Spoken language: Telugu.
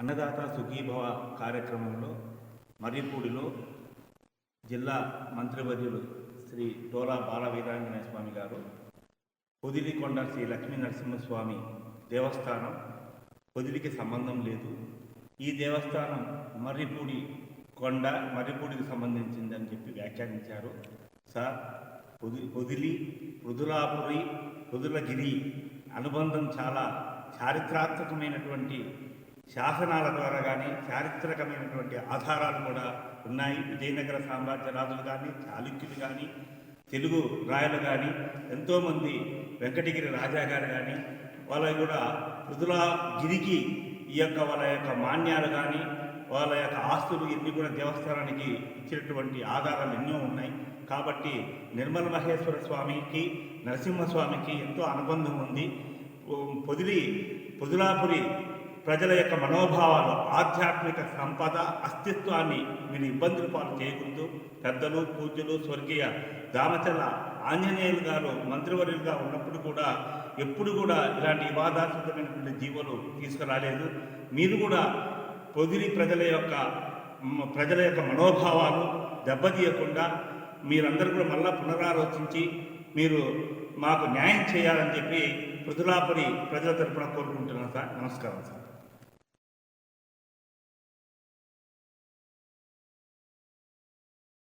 అన్నదాత సుఖీభవ కార్యక్రమంలో మర్రిపూడిలో జిల్లా మంత్రివర్యులు శ్రీ డోలా బాల వీరాంజనేయ స్వామి గారు పొదిలికొండ శ్రీ లక్ష్మీ నరసింహస్వామి దేవస్థానం పొదిలికి సంబంధం లేదు, ఈ దేవస్థానం మర్రిపూడికి సంబంధించిందని చెప్పి వ్యాఖ్యానించారు. సార్, పొదిలి, పృథులాపురి, పృథులగిరి అనుబంధం చాలా చారిత్రాత్మకమైనటువంటి శాసనాల ద్వారా కానీ చారిత్రకమైనటువంటి ఆధారాలు కూడా ఉన్నాయి. విజయనగర సామ్రాజ్య రాజులు కానీ, చాళుక్యులు కానీ, తెలుగు రాయలు కానీ, ఎంతోమంది వెంకటగిరి రాజా గారు కానీ వాళ్ళ కూడా పృథులగిరికి వాళ్ళ యొక్క మాన్యాలు కానీ వాళ్ళ యొక్క ఆస్తులు ఇన్ని కూడా దేవస్థానానికి ఇచ్చినటువంటి ఆధారాలు ఎన్నో ఉన్నాయి. కాబట్టి నిర్మల మహేశ్వర స్వామికి, నరసింహస్వామికి ఎంతో అనుబంధం ఉంది. పృథులాపురి ప్రజల యొక్క మనోభావాలు, ఆధ్యాత్మిక సంపద, అస్తిత్వాన్ని మీరు ఇబ్బందులు పాలు చేయకూడదు. పెద్దలు, పూజ్యులు, స్వర్గీయ దామచల్ల ఆంజనేయులు గారు మంత్రివర్యులుగా ఉన్నప్పుడు కూడా ఎప్పుడు కూడా ఇలాంటి వివాదాస్పదమైనటువంటి జీవోలు తీసుకురాలేదు. మీరు కూడా పొదిలి ప్రజల యొక్క మనోభావాలు దెబ్బతీయకుండా మీరందరూ కూడా మళ్ళా పునరాలోచించి మీరు మాకు న్యాయం చేయాలని చెప్పి పృథులాపురి ప్రజల తరపున కోరుకుంటున్నాను సార్. నమస్కారం సార్.